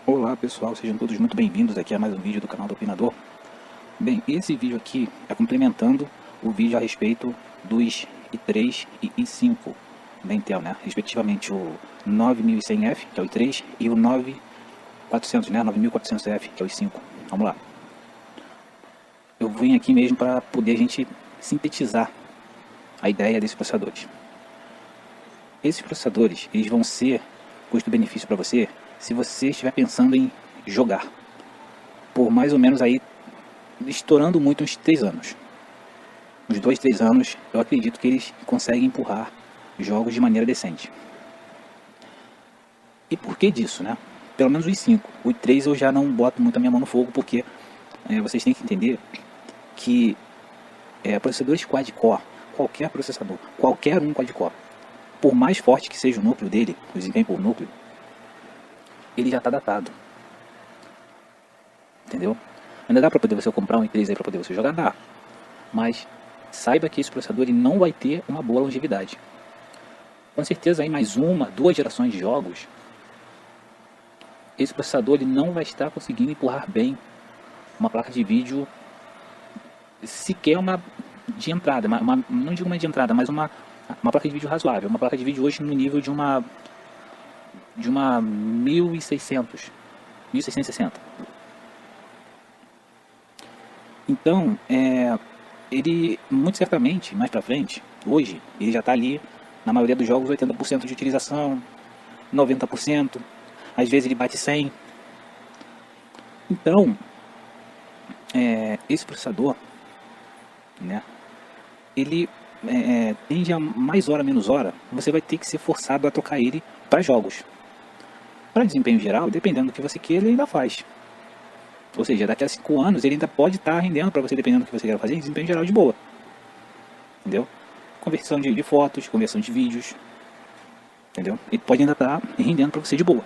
Olá pessoal, sejam todos muito bem-vindos aqui a mais um vídeo do canal do Opinador. Bem, esse vídeo aqui é complementando o vídeo a respeito dos i3 e i5 da Intel, né? Respectivamente o 9100F, que é o i3, e o 9400, né? 9400F, que é o i5. Vamos lá. Eu vim aqui mesmo para poder a gente sintetizar a ideia desses processadores. Esses processadores, eles vão ser custo-benefício para você se você estiver pensando em jogar por mais ou menos aí, estourando muito, uns 3 anos. Uns 2, 3 anos, eu acredito que eles conseguem empurrar jogos de maneira decente. E por que disso, né? Pelo menos o i5. O i3 eu já não boto muito a minha mão no fogo, porque vocês têm que entender que processadores quad-core, qualquer processador, qualquer um quad-core, por mais forte que seja o núcleo dele, o desempenho por núcleo, ele já está datado. Entendeu? Ainda dá para poder você comprar um i3 aí para poder você jogar? Dá. Mas saiba que esse processador ele não vai ter uma boa longevidade. Com certeza aí mais uma, 2 gerações de jogos, esse processador ele não vai estar conseguindo empurrar bem uma placa de vídeo, sequer uma de entrada, não digo uma de entrada, mas uma placa de vídeo razoável. Uma placa de vídeo hoje no nível de uma 1600, 1660. Então, ele muito certamente, mais pra frente, hoje, ele já está ali, na maioria dos jogos, 80% de utilização, 90%, às vezes ele bate 100%. Então, esse processador, né, ele tende a mais hora, menos hora, você vai ter que ser forçado a trocar ele para jogos. Para desempenho geral, dependendo do que você queira, ele ainda faz. Ou seja, daqui a 5 anos ele ainda pode estar rendendo para você, dependendo do que você quer fazer, em desempenho geral de boa. Entendeu? Conversão de fotos, conversão de vídeos. Entendeu? Ele pode ainda estar rendendo para você de boa.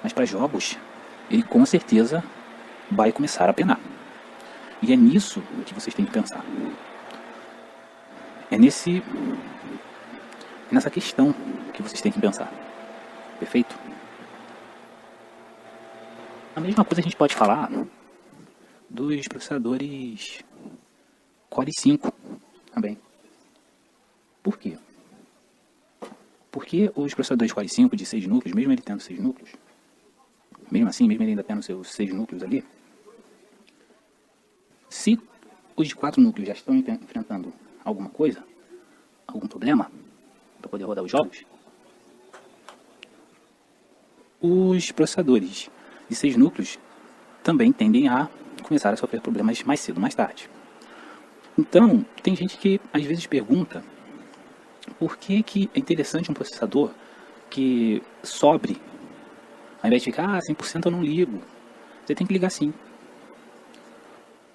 Mas para jogos, ele com certeza vai começar a penar. E é nisso que vocês têm que pensar. É nessa questão que vocês têm que pensar. Perfeito? A mesma coisa a gente pode falar dos processadores Core i5 também. Por quê? Porque os processadores Core i5 de 6 núcleos, mesmo ele tendo 6 núcleos, mesmo assim, mesmo ele ainda tendo seus 6 núcleos ali, se os de 4 núcleos já estão enfrentando alguma coisa, algum problema, para poder rodar os jogos, os processadores de 6 núcleos também tendem a começar a sofrer problemas mais cedo, mais tarde. Então, tem gente que às vezes pergunta por que é interessante um processador que sobre, ao invés de ficar 100% eu não ligo. Você tem que ligar sim.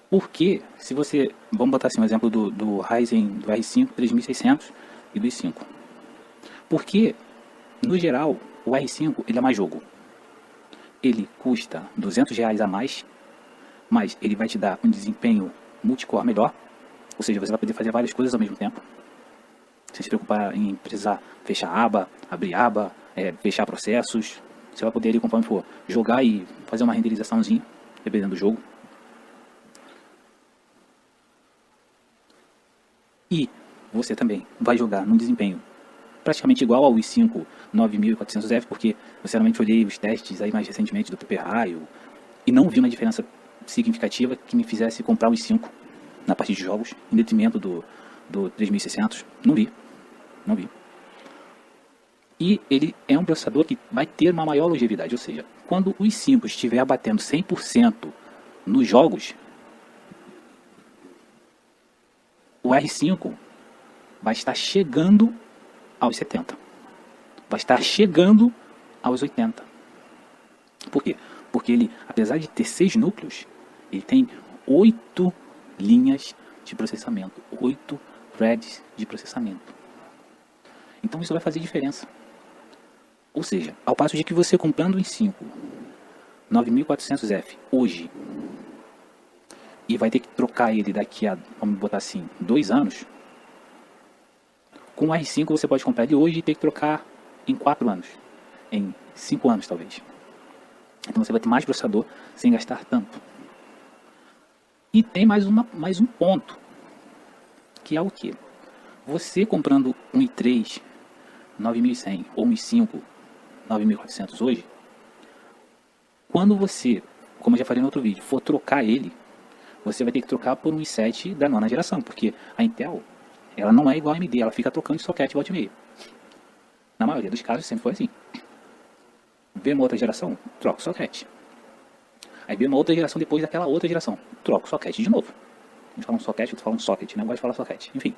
Porque, se você, vamos botar assim um exemplo do Ryzen, do R5 3600 e do i5. Porque, no geral, o R5 ele é mais jogo. Ele custa R$ 200 a mais, mas ele vai te dar um desempenho multicore melhor. Ou seja, você vai poder fazer várias coisas ao mesmo tempo. Sem se preocupar em precisar fechar aba, abrir aba, fechar processos. Você vai poder, conforme for, jogar e fazer uma renderizaçãozinha, dependendo do jogo. E você também vai jogar num desempenho praticamente igual ao i5 9400F, porque eu sinceramente olhei os testes aí mais recentemente do Paper Raio e não vi uma diferença significativa que me fizesse comprar o i5 na parte de jogos, em detrimento do 3600. Não vi. E ele é um processador que vai ter uma maior longevidade, ou seja, quando o i5 estiver batendo 100% nos jogos, o R5 vai estar chegando aos 70. Vai estar chegando aos 80. Por quê? Porque ele, apesar de ter 6 núcleos, ele tem 8 linhas de processamento, 8 threads de processamento. Então isso vai fazer diferença. Ou seja, ao passo de que você comprando o i5 9400F hoje e vai ter que trocar ele daqui a, vamos botar assim, 2 anos, com o R5 você pode comprar ele hoje e ter que trocar em 4 anos, em 5 anos talvez. Então você vai ter mais processador sem gastar tanto. E tem mais um ponto, que é o que? Você comprando um i3 9100 ou um i5 9400 hoje, quando você, como eu já falei no outro vídeo, for trocar ele, você vai ter que trocar por um i7 da nona geração, porque a Intel, ela não é igual a AMD, ela fica trocando de socket volta e meia. Na maioria dos casos sempre foi assim. Vê uma outra geração, troca o socket. Aí vê uma outra geração depois daquela outra geração, troca o socket de novo. A gente fala um socket, eu falo um socket, né? Eu gosto de falar socket. Enfim,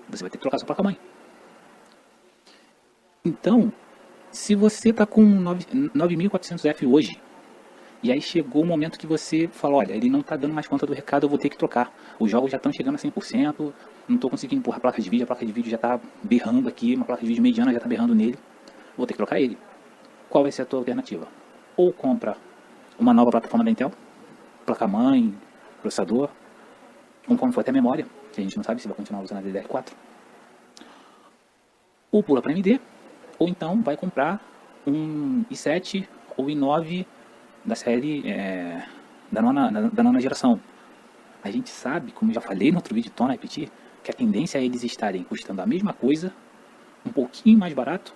você vai ter que trocar sua placa-mãe. Então, se você está com 9400F hoje, e aí chegou o momento que você fala, olha, ele não está dando mais conta do recado, eu vou ter que trocar. Os jogos já estão chegando a 100%, não estou conseguindo empurrar a placa de vídeo já está berrando aqui, uma placa de vídeo mediana já está berrando nele, vou ter que trocar ele. Qual vai ser a tua alternativa? Ou compra uma nova plataforma da Intel, placa-mãe, processador, ou como for até memória, que a gente não sabe se vai continuar usando a DDR4, ou pula para AMD, ou então vai comprar um i7 ou i9 da série da nona geração. A gente sabe, como eu já falei no outro vídeo, torna a repetir, que a tendência é eles estarem custando a mesma coisa, um pouquinho mais barato,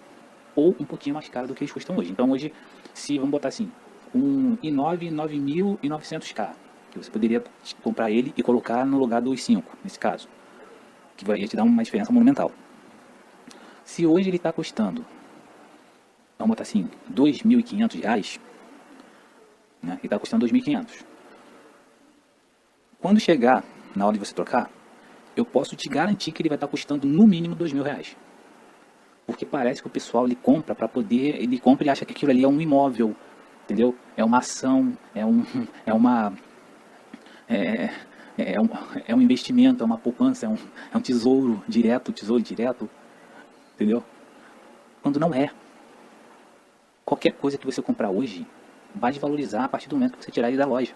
ou um pouquinho mais caro do que eles custam hoje. Então hoje, se vamos botar assim, um i9 9900K, que você poderia comprar ele e colocar no lugar do i5, nesse caso, que vai te dar uma diferença monumental. Se hoje ele está custando, vamos botar assim, R$2.500, né? Ele está custando 2.500. Quando chegar na hora de você trocar, eu posso te garantir que ele vai estar custando no mínimo R$2.000. Porque parece que o pessoal ele compra para poder, ele compra e acha que aquilo ali é um imóvel, entendeu? É uma ação, é um investimento, é uma poupança, é um tesouro direto, entendeu? Quando não é. Qualquer coisa que você comprar hoje vai desvalorizar a partir do momento que você tirar ele da loja.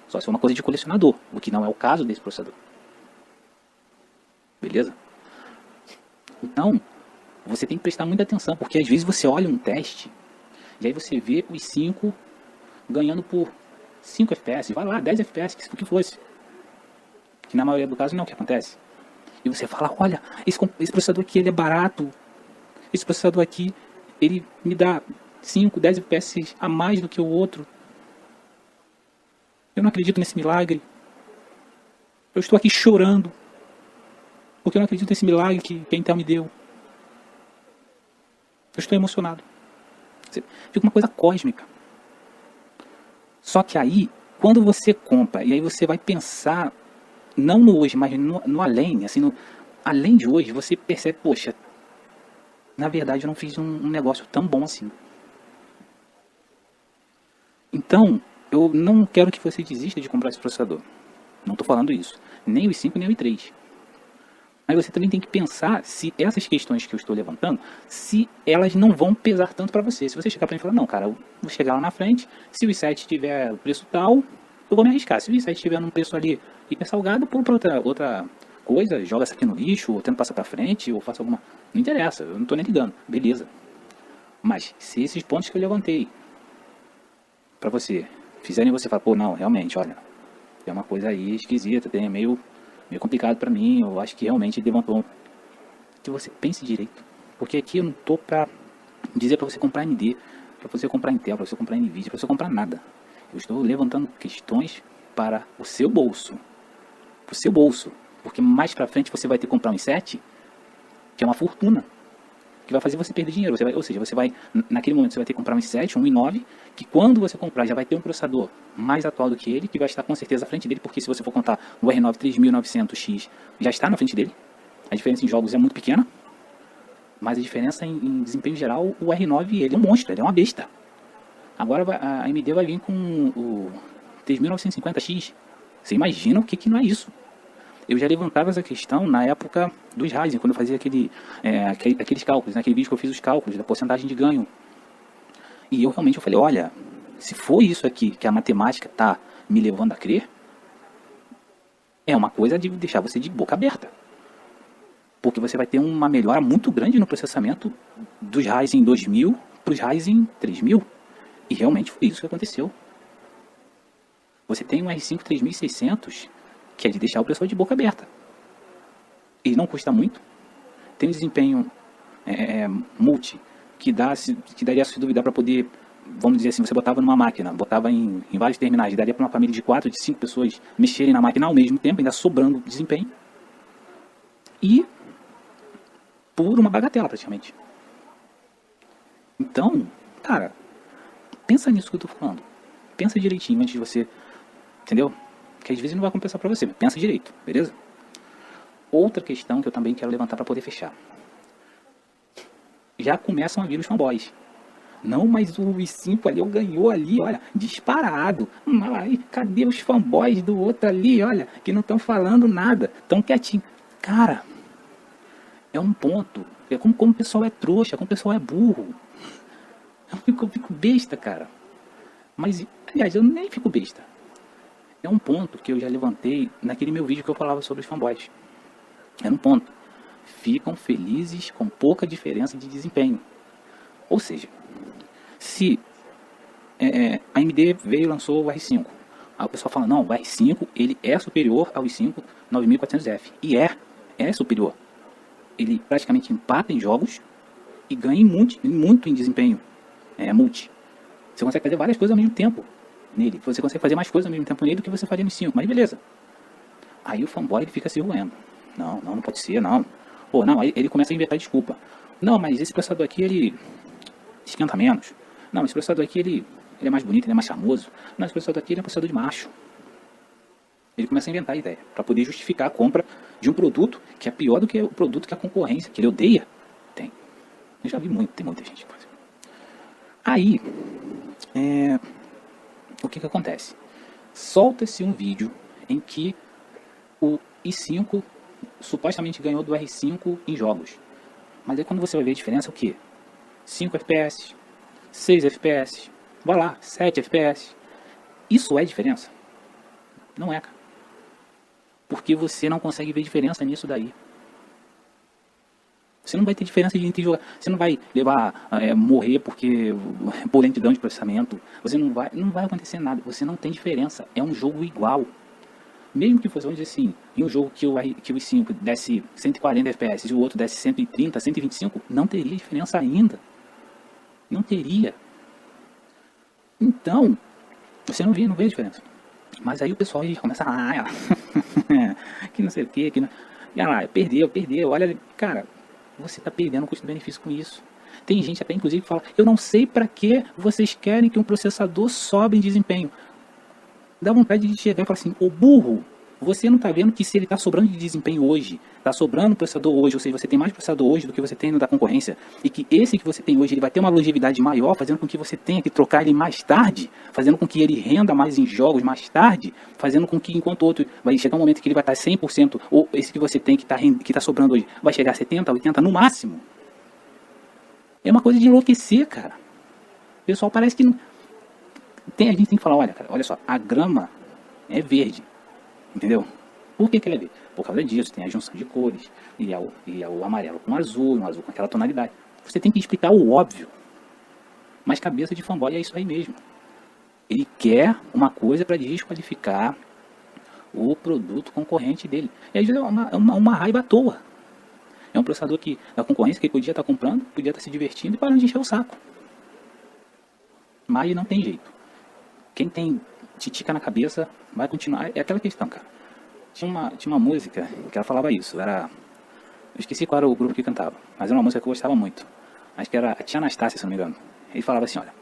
Só se for uma coisa de colecionador, o que não é o caso desse processador. Beleza? Então, você tem que prestar muita atenção, porque às vezes você olha um teste, e aí você vê os 5 ganhando por 5 FPS, vai lá, 10 FPS, o que fosse. Que na maioria do caso não é o que acontece. E você fala, olha, esse processador aqui ele é barato, esse processador aqui, ele me dá 5, 10 FPS a mais do que o outro. Eu não acredito nesse milagre. Eu estou aqui chorando, porque eu não acredito nesse milagre que a Intel me deu. Eu estou emocionado. Fica uma coisa cósmica. Só que aí, quando você compra, e aí você vai pensar, não no hoje, mas no além, assim, além de hoje, você percebe, poxa, na verdade eu não fiz um negócio tão bom assim. Então, eu não quero que você desista de comprar esse processador. Não estou falando isso. Nem o i5, nem o i3. Mas você também tem que pensar se essas questões que eu estou levantando, se elas não vão pesar tanto para você. Se você chegar para mim e falar, não, cara, eu vou chegar lá na frente, se o i7 tiver o preço tal, eu vou me arriscar. Se o i7 tiver num preço ali hiper salgado, pô para outra coisa, joga essa aqui no lixo, ou tenta passar para frente, ou faça alguma... Não interessa, eu não estou nem ligando, beleza. Mas se esses pontos que eu levantei para você fizerem você falar, pô, não, realmente, olha, tem uma coisa aí esquisita, tem meio complicado para mim, eu acho que realmente levantou. Que você pense direito, porque aqui eu não tô para dizer para você comprar AMD, para você comprar Intel, para você comprar Nvidia, para você comprar nada. Eu estou levantando questões para o seu bolso, porque mais para frente você vai ter que comprar um i7, que é uma fortuna, que vai fazer você perder dinheiro. Ou seja, você vai, naquele momento você vai ter que comprar um i7, um i9, que quando você comprar já vai ter um processador mais atual do que ele, que vai estar com certeza à frente dele, porque se você for contar o R9 3900X, já está na frente dele. A diferença em jogos é muito pequena, mas a diferença em desempenho geral, o R9 ele é um monstro, ele é uma besta. Agora a AMD vai vir com o 3950X. Você imagina o que não é isso? Eu já levantava essa questão na época dos Ryzen, quando eu fazia aqueles cálculos, naquele vídeo que eu fiz os cálculos da porcentagem de ganho. E eu realmente falei, olha, se for isso aqui que a matemática está me levando a crer, é uma coisa de deixar você de boca aberta. Porque você vai ter uma melhora muito grande no processamento dos Ryzen 2000 para os Ryzen 3000. E realmente foi isso que aconteceu. Você tem um R5 3600, que é de deixar o pessoal de boca aberta. Ele não custa muito, tem um desempenho multi, que daria, se duvidar, para poder, vamos dizer assim, você botava numa máquina, botava em vários terminais, daria para uma família de 4, de 5 pessoas mexerem na máquina ao mesmo tempo, ainda sobrando desempenho. E por uma bagatela, praticamente. Então, cara, pensa nisso que eu tô falando. Pensa direitinho antes de você, entendeu? Que às vezes não vai compensar pra você, mas pensa direito, beleza? Outra questão que eu também quero levantar para poder fechar. Já começam a vir os fanboys. Não, mas o i5 ali, ganhou ali, olha, disparado. Mas cadê os fanboys do outro ali, olha, que não estão falando nada, tão quietinho. Cara, é um ponto. É como o pessoal é trouxa, como o pessoal é burro. Eu fico besta, cara. Mas, aliás, eu nem fico besta. É um ponto que eu já levantei naquele meu vídeo que eu falava sobre os fanboys. Era um ponto. Ficam felizes com pouca diferença de desempenho. Ou seja, se a AMD veio e lançou o R5, aí o pessoal fala, não, o R5 ele é superior ao i5 9400F. E é superior. Ele praticamente empata em jogos e ganha muito em desempenho multi. Você consegue fazer várias coisas ao mesmo tempo nele. Você consegue fazer mais coisas ao mesmo tempo nele do que você faria no 5, mas beleza. Aí o fanboy ele fica se roendo. Não pode ser, não. Pô, não, aí ele começa a inventar desculpa. Não, mas esse processador aqui, ele esquenta menos. Não, esse processador aqui, ele é mais bonito, ele é mais charmoso. Não, esse processador aqui, ele é um processador de macho. Ele começa a inventar a ideia, para poder justificar a compra de um produto que é pior do que o produto que a concorrência, que ele odeia, tem. Eu já vi muito, tem muita gente. Aí, o que acontece? Solta-se um vídeo em que o i5 supostamente ganhou do R5 em jogos. Mas aí quando você vai ver a diferença, é o que? 5 FPS, 6 FPS, vai lá, 7 FPS. Isso é diferença? Não é, cara. Porque você não consegue ver diferença nisso daí. Você não vai ter diferença entre jogar. Você não vai levar morrer porque por lentidão de processamento. Você não vai acontecer nada. Você não tem diferença. É um jogo igual. Mesmo que fosse, vamos dizer assim, em um jogo que o i5 desse 140 FPS e o outro desse 130, 125, não teria diferença ainda. Não teria. Então, você não vê a diferença. Mas aí o pessoal começa a que não sei o que não... E lá, perdeu, olha, cara, você está perdendo o custo-benefício com isso. Tem gente até inclusive que fala, eu não sei para que vocês querem que um processador sobe em desempenho. Dá vontade de chegar e falar assim, ô burro, você não está vendo que se ele está sobrando de desempenho hoje, está sobrando processador hoje, ou seja, você tem mais processador hoje do que você tem no da concorrência, e que esse que você tem hoje ele vai ter uma longevidade maior, fazendo com que você tenha que trocar ele mais tarde, fazendo com que ele renda mais em jogos mais tarde, fazendo com que enquanto o outro vai chegar um momento que ele vai estar 100%, ou esse que você tem que está sobrando hoje vai chegar a 70, 80 no máximo. É uma coisa de enlouquecer, cara. O pessoal parece que não... A gente tem que falar, olha, cara, olha só, a grama é verde, entendeu? Por que ela é verde? Por causa disso, tem a junção de cores, e é o amarelo com azul, um azul com aquela tonalidade. Você tem que explicar o óbvio. Mas cabeça de fanboy é isso aí mesmo. Ele quer uma coisa para desqualificar o produto concorrente dele. E aí é uma raiva à toa. É um processador que da concorrência que ele podia estar comprando, podia estar se divertindo e parando de encher o saco. Mas não tem jeito. Quem tem titica na cabeça vai continuar. É aquela questão, cara. Tinha uma música que ela falava isso. Eu esqueci qual era o grupo que cantava, mas era uma música que eu gostava muito. Acho que era a Tia Anastácia, se não me engano. Ele falava assim, olha,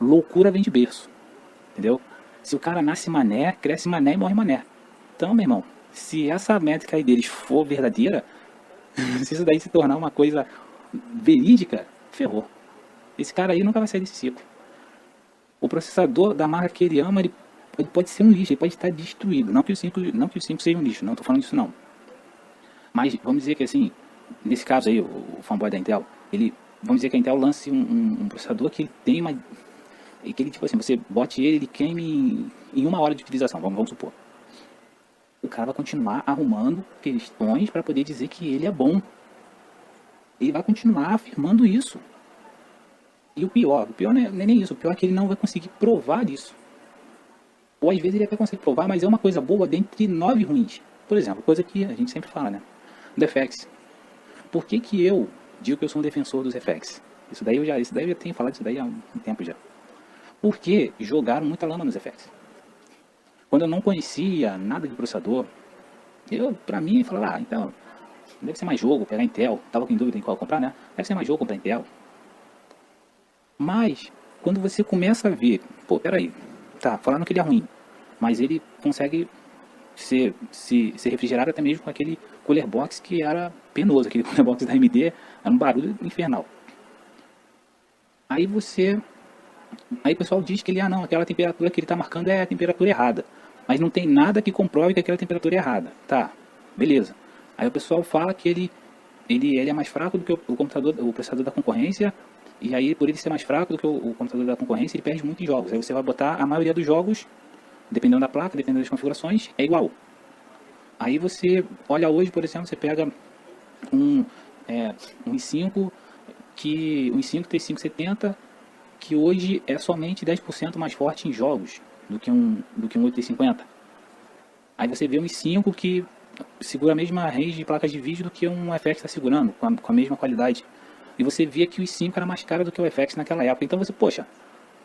loucura vem de berço. Entendeu? Se o cara nasce mané, cresce mané e morre mané. Então, meu irmão, se essa métrica aí deles for verdadeira, se isso daí se tornar uma coisa verídica, ferrou. Esse cara aí nunca vai sair desse ciclo. O processador da marca que ele ama, ele pode ser um lixo, ele pode estar destruído. Não que o 5 seja um lixo, não estou falando disso não. Mas vamos dizer que assim, nesse caso aí, o fanboy da Intel, vamos dizer que a Intel lance um processador que ele tem uma... E que ele, tipo assim, você bote ele queime em 1 hora de utilização, vamos supor. O cara vai continuar arrumando questões para poder dizer que ele é bom. Ele vai continuar afirmando isso. E o pior não é nem isso, o pior é que ele não vai conseguir provar isso. Ou às vezes ele até consegue provar, mas é uma coisa boa dentre 9 ruins. Por exemplo, coisa que a gente sempre fala, né? Defects. Por que que eu digo que eu sou um defensor dos FX? Isso daí eu já tenho falado isso daí há um tempo já. Porque jogaram muita lama nos FX. Quando eu não conhecia nada de processador, pra mim, falava, então, deve ser mais jogo, pegar Intel. Tava com dúvida em qual comprar, né? Deve ser mais jogo comprar Intel. Mas, quando você começa a ver, pô, peraí, tá, falando que ele é ruim, mas ele consegue ser refrigerado até mesmo com aquele cooler box que era penoso, aquele cooler box da AMD, era um barulho infernal. Aí o pessoal diz que ele, não, aquela temperatura que ele está marcando é a temperatura errada. Mas não tem nada que comprove que aquela temperatura é errada. Tá, beleza. Aí o pessoal fala que ele é mais fraco do que o processador da concorrência, e aí por ele ser mais fraco do que o computador da concorrência, ele perde muito em jogos. Aí você vai botar a maioria dos jogos, dependendo da placa, dependendo das configurações, é igual. Aí você olha hoje, por exemplo, você pega um i5, um i5 3570, que hoje é somente 10% mais forte em jogos do que um 8050. Aí você vê um i5 que segura a mesma range de placas de vídeo do que um FX está segurando, com a mesma qualidade. E você via que o i5 era mais caro do que o FX naquela época. Então você, poxa,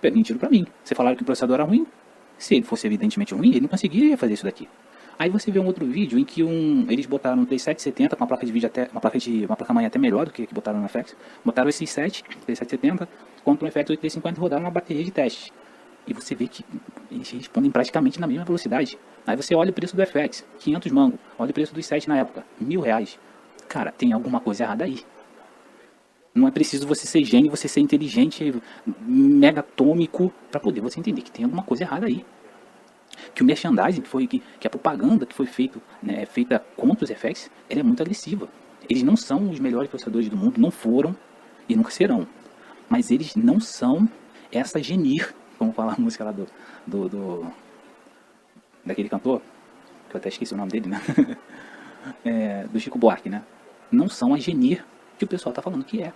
mentira pra mim. Você falaram que o processador era ruim? Se ele fosse evidentemente ruim, ele não conseguiria fazer isso daqui. Aí você vê um outro vídeo em que eles botaram um 3770 com uma placa de vídeo uma placa-mãe até melhor do que botaram no FX. Botaram esse i7 3770 contra um FX 8350 e rodaram uma bateria de teste. E você vê que eles respondem praticamente na mesma velocidade. Aí você olha o preço do FX, 500 mango. Olha o preço do i7 na época, R$1.000. Cara, tem alguma coisa errada aí. Não é preciso você ser gênio, você ser inteligente, megatômico, para poder você entender que tem alguma coisa errada aí. Que o merchandising, que a propaganda que foi feita contra os FX, ela é muito agressiva. Eles não são os melhores processadores do mundo, não foram e nunca serão. Mas eles não são essa genir, como fala a música lá daquele cantor, que eu até esqueci o nome dele, né? Do Chico Buarque, né? Não são a genir que o pessoal está falando que é.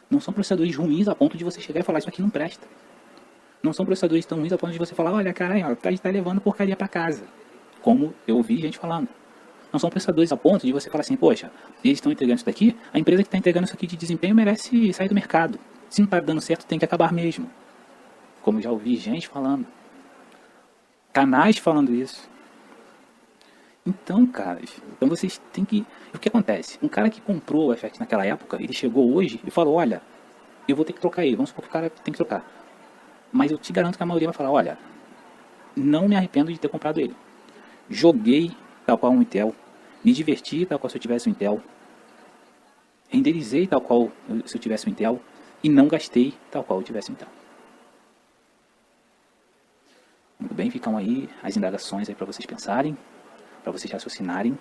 Não são processadores ruins a ponto de você chegar e falar isso aqui não presta. Não são processadores tão ruins a ponto de você falar, olha, caralho, tá levando porcaria para casa. Como eu ouvi gente falando. Não são processadores a ponto de você falar assim, poxa, eles estão entregando isso daqui, a empresa que está entregando isso aqui de desempenho merece sair do mercado. Se não está dando certo, tem que acabar mesmo. Como eu já ouvi gente falando. Canais falando isso. Então, caras, então vocês têm que... O que acontece? Um cara que comprou o FX naquela época, ele chegou hoje e falou, olha, eu vou ter que trocar ele. Vamos supor que o cara tem que trocar. Mas eu te garanto que a maioria vai falar, olha, não me arrependo de ter comprado ele. Joguei tal qual um Intel, me diverti tal qual se eu tivesse um Intel, renderizei tal qual se eu tivesse um Intel, e não gastei tal qual eu tivesse um Intel. Muito bem, ficam aí as indagações aí para vocês pensarem, para vocês raciocinarem.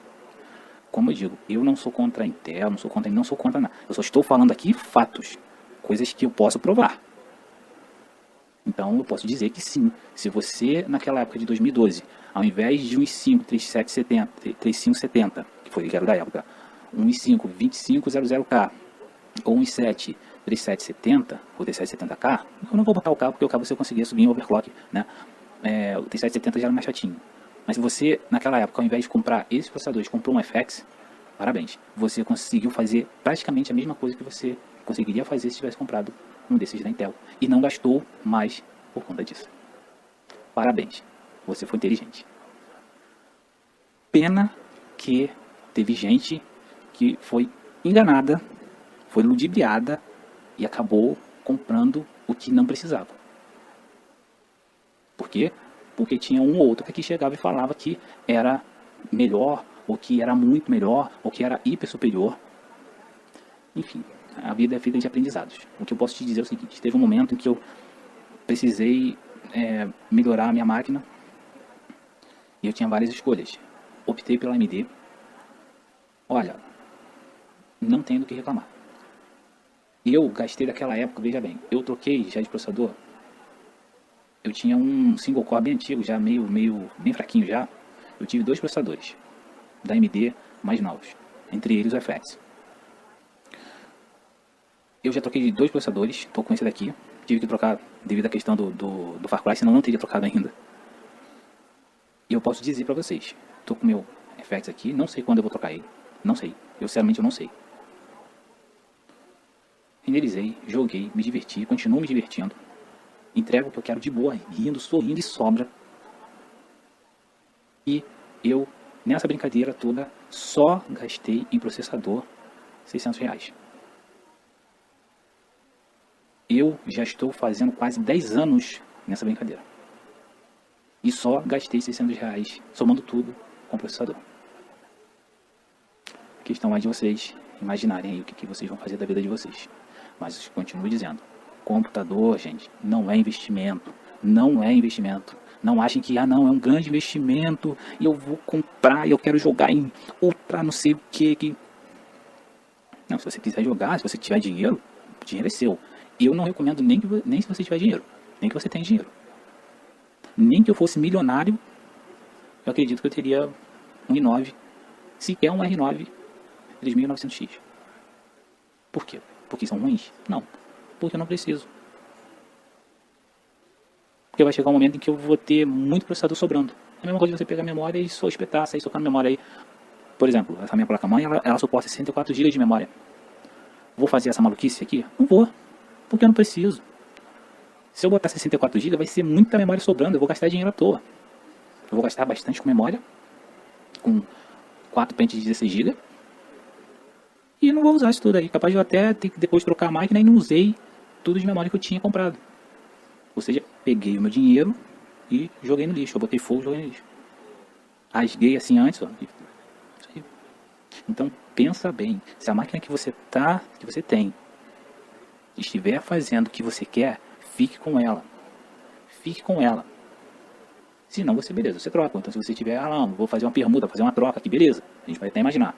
Como eu digo, eu não sou contra a Intel, não sou contra nada. Eu só estou falando aqui fatos, coisas que eu posso provar. Então eu posso dizer que sim, se você naquela época de 2012, ao invés de um i5 3570, que era da época, um i5 2500K ou um i7 3770 ou 3770K, eu não vou botar o K porque o K você conseguia subir em overclock, né? O 3770 já era mais chatinho. Mas se você naquela época, ao invés de comprar esses processadores, comprou um FX, parabéns, você conseguiu fazer praticamente a mesma coisa que você conseguiria fazer se tivesse comprado um desses da Intel. E não gastou mais por conta disso. Parabéns. Você foi inteligente. Pena que teve gente que foi enganada, foi ludibriada e acabou comprando o que não precisava. Por quê? Porque tinha um ou outro que aqui chegava e falava que era melhor, ou que era muito melhor, ou que era hiper superior. Enfim. A vida é feita de aprendizados. O que eu posso te dizer é o seguinte, teve um momento em que eu precisei melhorar a minha máquina e eu tinha várias escolhas. Optei pela AMD. Olha, não tenho do que reclamar. Eu gastei daquela época, veja bem, eu troquei já de processador. Eu tinha um single core bem antigo, já bem fraquinho já. Eu tive 2 processadores da AMD mais novos, entre eles o FX. Eu já troquei de 2 processadores, estou com esse daqui. Tive que trocar devido à questão do Far Cry, senão não teria trocado ainda. E eu posso dizer pra vocês, estou com o meu FX aqui, não sei quando eu vou trocar ele. Não sei, eu sinceramente eu não sei. Renderizei, joguei, me diverti, continuo me divertindo. Entrego o que eu quero de boa, rindo, sorrindo e sobra. E eu, nessa brincadeira toda, só gastei em processador R$600. Eu já estou fazendo quase 10 anos nessa brincadeira. E só gastei R$600, somando tudo, com processador. A questão é de vocês imaginarem aí o que vocês vão fazer da vida de vocês. Mas eu continuo dizendo, computador, gente, não é investimento. Não é investimento. Não achem que, não, é um grande investimento e eu vou comprar e eu quero jogar em ultra não sei o que. Não, se você quiser jogar, se você tiver dinheiro, o dinheiro é seu. Eu não recomendo nem se você tiver dinheiro, nem que você tenha dinheiro. Nem que eu fosse milionário, eu acredito que eu teria um i9, sequer um R9 3900X. Por quê? Porque são ruins? Não, porque eu não preciso. Porque vai chegar um momento em que eu vou ter muito processador sobrando. É a mesma coisa de você pegar a memória e só espetar, sair socando memória aí. Por exemplo, essa minha placa-mãe, ela suporta 64 GB de memória. Vou fazer essa maluquice aqui? Não vou, porque eu não preciso. Se eu botar 64 GB, vai ser muita memória sobrando, eu vou gastar dinheiro à toa. Eu vou gastar bastante com memória, com 4 pentes de 16 GB. E não vou usar isso tudo aí, capaz de eu até ter que depois trocar a máquina e não usei tudo de memória que eu tinha comprado. Ou seja, peguei o meu dinheiro e joguei no lixo. Eu botei fogo e joguei no lixo. Rasguei assim antes, ó. Isso aí. Então pensa bem. Se a máquina que você tem, estiver fazendo o que você quer, fique com ela. Fique com ela. Se não, beleza, você troca. Então se você tiver, não, vou fazer uma permuta, fazer uma troca aqui, beleza. A gente vai até imaginar.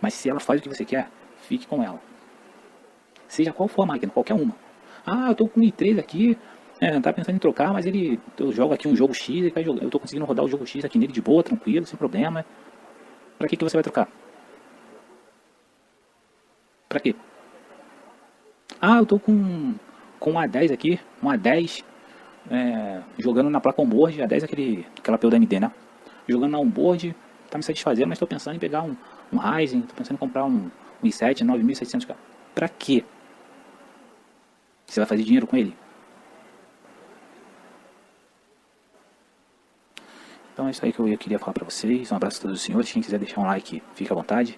Mas se ela faz o que você quer, fique com ela. Seja qual for a máquina, qualquer uma. Eu tô com o i3 aqui. Não tá pensando em trocar, mas eu jogo aqui um jogo X, eu tô conseguindo rodar o jogo X aqui nele de boa, tranquilo, sem problema. Pra que você vai trocar? Pra quê? Eu tô com um A10 aqui, um A10, jogando na placa onboard, A10 é aquela PU da AMD, né? Jogando na onboard, tá me satisfazendo, mas tô pensando em pegar um Ryzen, tô pensando em comprar um i7 9700K. Pra quê? Você vai fazer dinheiro com ele? Então é isso aí que eu queria falar pra vocês. Um abraço a todos os senhores. Quem quiser deixar um like, fica à vontade.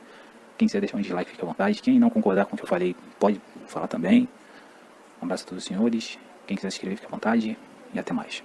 Quem quiser deixar um dislike, fica à vontade. Quem não concordar com o que eu falei, pode falar também. Um abraço a todos os senhores. Quem quiser se inscrever, fica à vontade. E até mais.